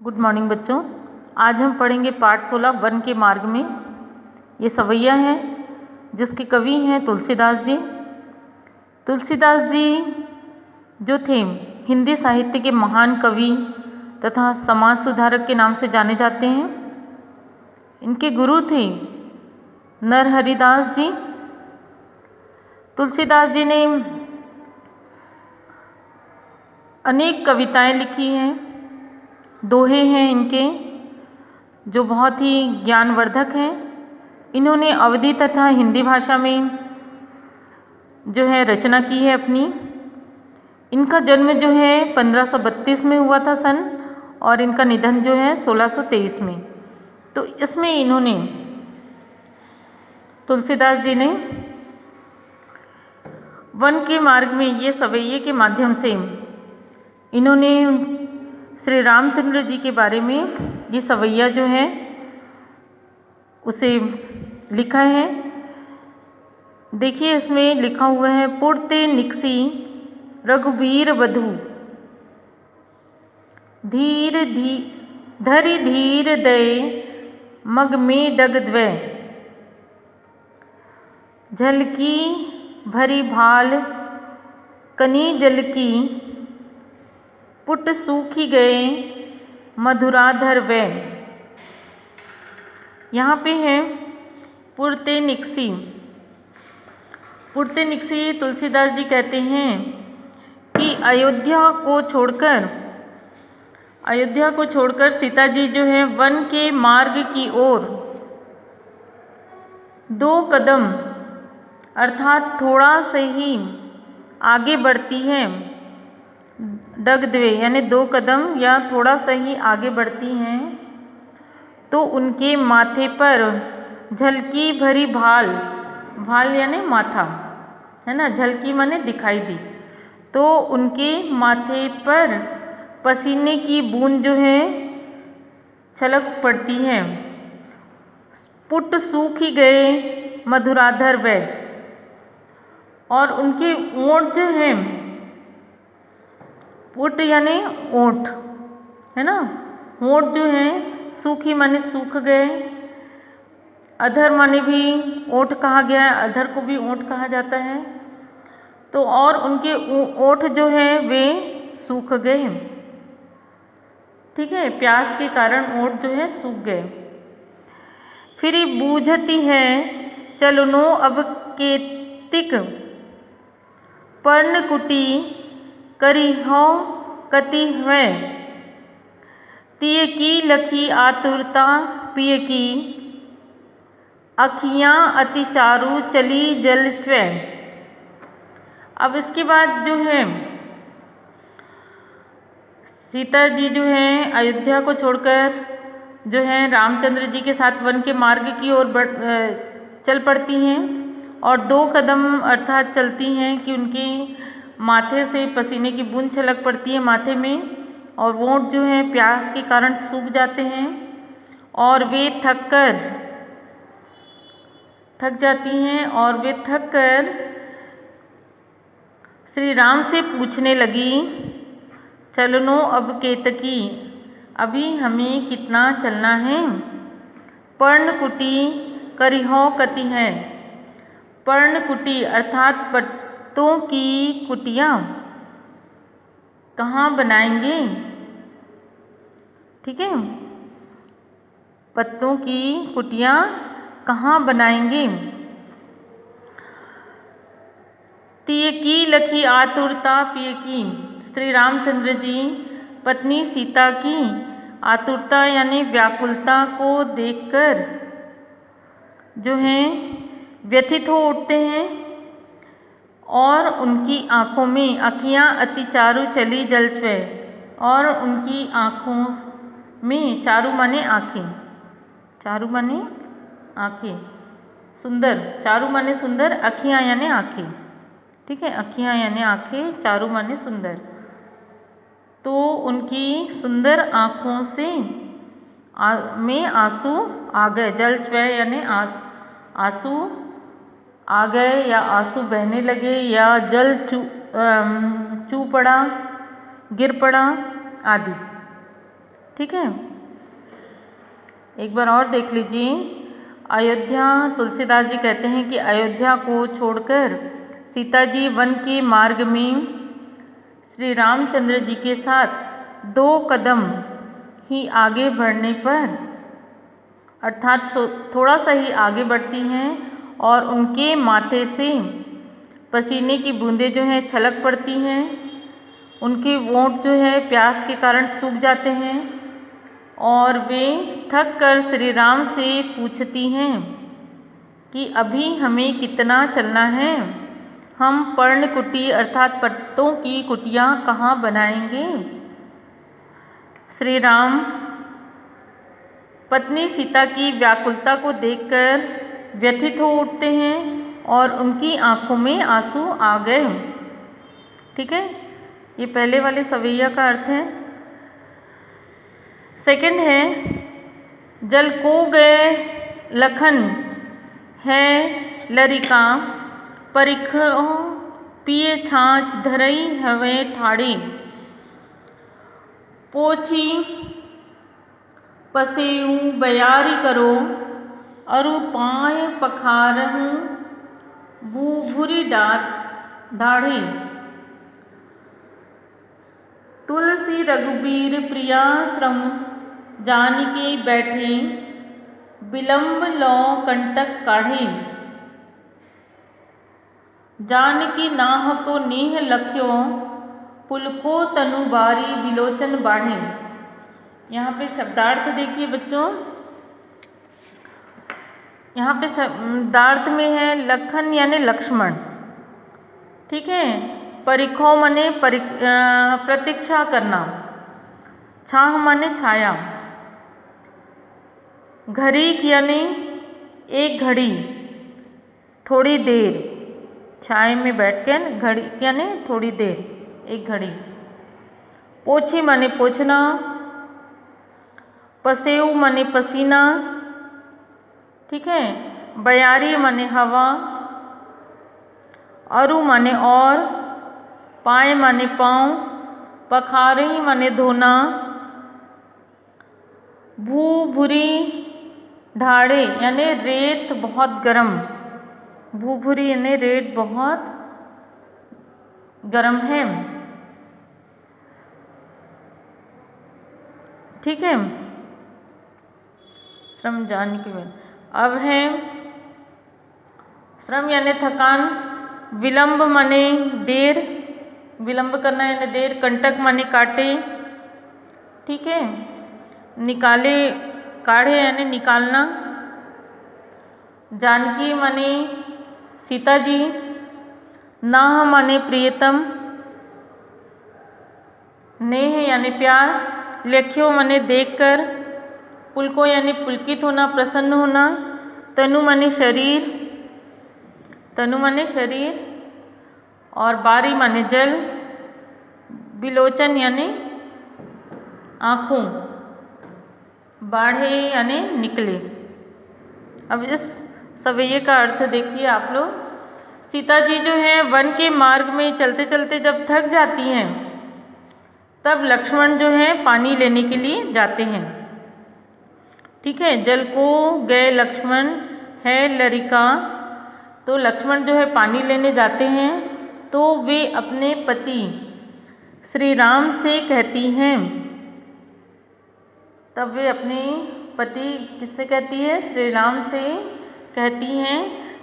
Good morning बच्चों। आज हम पढ़ेंगे पाठ 16 वन के मार्ग में। ये सवैया है जिसके कवि हैं तुलसीदास जी। तुलसीदास जी जो थे हिंदी साहित्य के महान कवि तथा समाज सुधारक के नाम से जाने जाते हैं। इनके गुरु थे नरहरिदास जी। तुलसीदास जी ने अनेक कविताएं लिखी हैं, दोहे हैं इनके जो बहुत ही ज्ञानवर्धक हैं। इन्होंने अवधी तथा हिंदी भाषा में जो है रचना की है अपनी। इनका जन्म जो है 1532 में हुआ था सन, और इनका निधन जो है 1623 में। तो इसमें इन्होंने तुलसीदास जी ने वन के मार्ग में ये सवैये के माध्यम से इन्होंने श्री रामचंद्र जी के बारे में ये सवैया जो है उसे लिखा है। देखिए इसमें लिखा हुआ है, पुरते निकसी रघुबीर वधु, धरि धीर दय मग में डग द्वै, झलकी भरी भाल कनी जल की, पुट सूखी गए मधुराधर वे। यहाँ पे है पुरते निकसी। पुरते निकसी तुलसीदास जी कहते हैं कि अयोध्या को छोड़कर सीता जी जो है वन के मार्ग की ओर 2 कदम अर्थात थोड़ा से ही आगे बढ़ती है। डग द्वे यानी 2 कदम या थोड़ा सा ही आगे बढ़ती हैं तो उनके माथे पर झलकी भरी भाल यानी माथा है ना, झलकी माने दिखाई दी, तो उनके माथे पर पसीने की बूंद जो है छलक पड़ती है। पुट सूखी गए मधुराधर वे, और उनके ओंठ जो हैं, पुट यानी ओंठ है ना, ओंठ जो है सूखी माने सूख गए, अधर माने भी ओंठ कहा गया है, अधर को भी ओंठ कहा जाता है। तो और उनके ओंठ जो है वे सूख गए, ठीक है, प्यास के कारण ओंठ जो है सूख गए। फिर बूझती है चलनो अब केतिक, पर्णकुटी करिहो कति है, तिय की लखी आतुरता पिय की, अखियाँ अति चारु चली जल च्वै। अब इसके बाद जो है सीता जी जो है अयोध्या को छोड़कर जो है रामचंद्र जी के साथ वन के मार्ग की ओर चल पड़ती हैं, और 2 कदम अर्थात चलती हैं कि उनकी माथे से पसीने की बूंद छलक पड़ती है माथे में, और ओंठ जो है प्यास के कारण सूख जाते हैं, और वे थक जाती हैं, और वे थक कर श्री राम से पूछने लगी, चलनो अब केतकी, अभी हमें कितना चलना है। पर्णकुटी करिहो कति है, पर्णकुटी अर्थात पत्तों की कुटिया कहाँ बनाएंगे, ठीक है, पत्तों की कुटिया कहाँ बनाएंगे। तिय की लखी आतुरता पिय की, श्री रामचंद्र जी पत्नी सीता की आतुरता यानी व्याकुलता को देखकर जो है व्यथित हो उठते हैं, और उनकी आँखों में अखियाँ अति चारु चली जल च्वै, और उनकी आँखों में चारु माने आँखें, चारु माने आँखें, सुंदर, चारु माने सुंदर, अखियाँ यानी आँखें, ठीक है, अखियाँ यानी आँखें, चारु माने सुंदर। तो उनकी सुंदर आँखों से में आंसू आ गए, जल च्वै यानी आंसू आ गए, या आंसू बहने लगे, या जल चू पड़ा, गिर पड़ा आदि। ठीक है, एक बार और देख लीजिए। अयोध्या, तुलसीदास जी कहते हैं कि अयोध्या को छोड़कर सीता जी वन के मार्ग में श्री रामचंद्र जी के साथ 2 कदम ही आगे बढ़ने पर, अर्थात थोड़ा सा ही आगे बढ़ती हैं और उनके माथे से पसीने की बूंदें जो हैं छलक पड़ती हैं, उनके होंठ जो है प्यास के कारण सूख जाते हैं और वे थक कर श्री राम से पूछती हैं कि अभी हमें कितना चलना है, हम पर्णकुटी अर्थात पत्तों की कुटिया कहाँ बनाएंगे। श्री राम पत्नी सीता की व्याकुलता को देखकर व्यथित हो उठते हैं और उनकी आंखों में आंसू आ गए। ठीक है, ये पहले वाले सवैया का अर्थ है। सेकंड है, जल को गए लखन है लरिका, परिखो पिए छाछ धरई हवे ठाड़ी, पोछी पसेऊ बयारी करो, अरु पाए पखारहूँ भूभुरी डाढ़े, तुलसी रघुबीर प्रिया श्रम जानिके बैठे, विलंब लौ कंटक काढ़े, जानकी नाह को नेह लख्यो, पुलको तनु बारी बिलोचन बाढ़े। यहाँ पे शब्दार्थ देखिए बच्चों, यहाँ पे शब्दार्थ में है लखन यानी लक्ष्मण, ठीक है, परिखो माने प्रतीक्षा करना, छाह माने छाया, घड़ीक यानी एक घड़ी, थोड़ी देर, छाए में बैठकर घड़ी यानी थोड़ी देर, एक घड़ी, पोछी माने पोछना, पसेऊ माने पसीना, ठीक है, बयारी माने हवा, अरु माने और, पाए माने पाँव, पखारे माने धोना, भूभुरी ढाड़े यानी रेत बहुत गर्म, भूभुरी यानी रेत बहुत गर्म है। ठीक है, श्रम जाने के बाद अब है श्रम यानी थकान, विलंब माने देर, विलंब करना यानी देर, कंटक माने काटे, ठीक है, निकाले काढ़े यानी निकालना, जानकी माने सीता जी, नाह माने प्रियतम, नेह यानी प्यार, लेख्यो माने देखकर, पुलको यानी पुलकित होना, प्रसन्न होना, तनु माने शरीर, तनु माने शरीर, और बारी माने जल, बिलोचन यानी आँखों, बाढ़े यानी निकले। अब इस सवैये का अर्थ देखिए आप लोग। सीता जी जो हैं वन के मार्ग में चलते चलते जब थक जाती हैं, तब लक्ष्मण जो है पानी लेने के लिए जाते हैं। ठीक है, जल को गए लक्ष्मण है लरिका, तो लक्ष्मण जो है पानी लेने जाते हैं, तो वे अपने पति श्री राम से कहती हैं, तब वे अपने पति किससे कहती है, श्री राम से कहती हैं,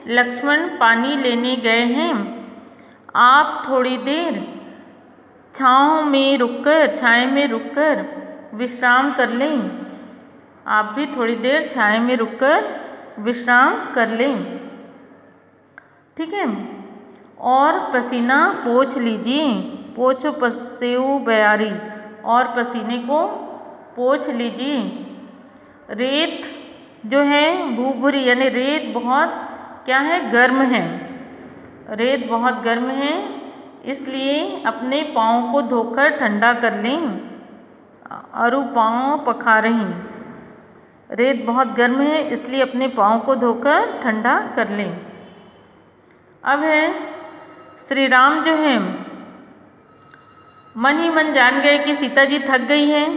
लक्ष्मण पानी लेने गए हैं, आप थोड़ी देर छाँव में रुककर, छाए में रुककर विश्राम कर लें, आप भी थोड़ी देर छाए में रुककर विश्राम कर लें। ठीक है, और पसीना पोंछ लीजिए, पोंछो पसेऊ बयारी, और पसीने को पोंछ लीजिए। रेत जो है भूभुरी यानी रेत बहुत क्या है, गर्म है, रेत बहुत गर्म है, इसलिए अपने पाँव को धोकर ठंडा कर लें, अरु पाँव पखारहीं, रेत बहुत गर्म है इसलिए अपने पाँव को धोकर ठंडा कर लें। अब है श्री राम जो हैं मन ही मन जान गए कि सीता जी थक गई हैं,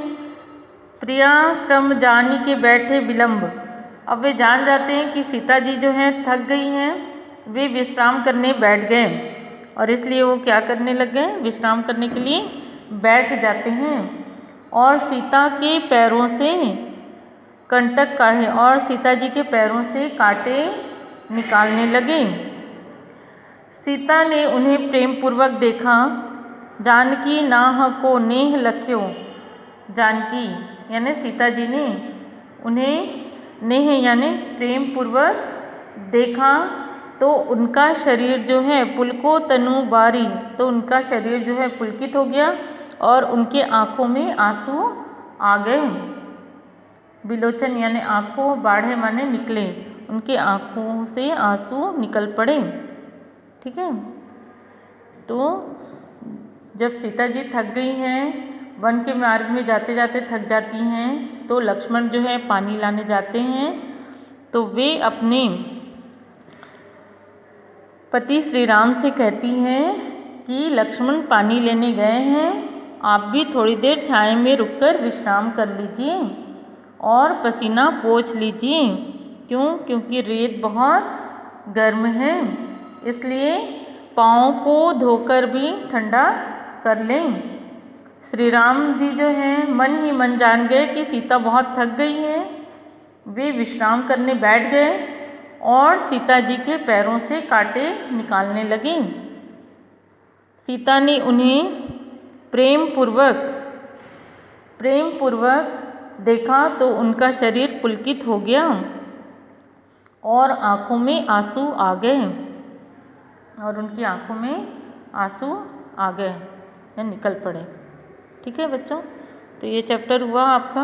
प्रिया श्रम जानी के बैठे विलंब। अब वे जान जाते हैं कि सीता जी जो हैं थक गई हैं, वे विश्राम करने बैठ गए और इसलिए वो क्या करने लग गए, विश्राम करने के लिए बैठ जाते हैं। और सीता के पैरों से कंटक काढ़े, और सीता जी के पैरों से कांटे निकालने लगे। सीता ने उन्हें प्रेम पूर्वक देखा, जानकी नाह को नेह लख्यो। जानकी यानी सीता जी ने उन्हें नेह यानी प्रेम पूर्वक देखा तो उनका शरीर जो है पुलको तनु बारी, तो उनका शरीर जो है पुलकित हो गया और उनके आँखों में आंसू आ गए। विलोचन यानी आँखों, बाढ़े माने निकले, उनके आँखों से आंसू निकल पड़े। ठीक है, तो जब सीता जी थक गई हैं, वन के मार्ग में जाते जाते थक जाती हैं, तो लक्ष्मण जो है पानी लाने जाते हैं। तो वे अपने पति श्री राम से कहती हैं कि लक्ष्मण पानी लेने गए हैं, आप भी थोड़ी देर छाया में रुककर विश्राम कर लीजिए और पसीना पोंछ लीजिए। क्यों? क्योंकि रेत बहुत गर्म है, इसलिए पाँव को धोकर भी ठंडा कर लें। श्री राम जी जो हैं मन ही मन जान गए कि सीता बहुत थक गई है। वे विश्राम करने बैठ गए और सीता जी के पैरों से कांटे निकालने लगे। सीता ने उन्हें प्रेम पूर्वक देखा तो उनका शरीर पुलकित हो गया और आँखों में आंसू आ गए, और उनकी आँखों में आंसू आ गए या निकल पड़े। ठीक है बच्चों, तो ये चैप्टर हुआ आपका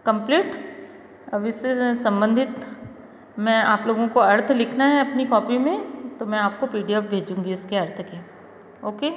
कंप्लीट। अब इससे संबंधित मैं आप लोगों को अर्थ लिखना है अपनी कॉपी में, तो मैं आपको PDF भेजूँगी इसके अर्थ के। ओके।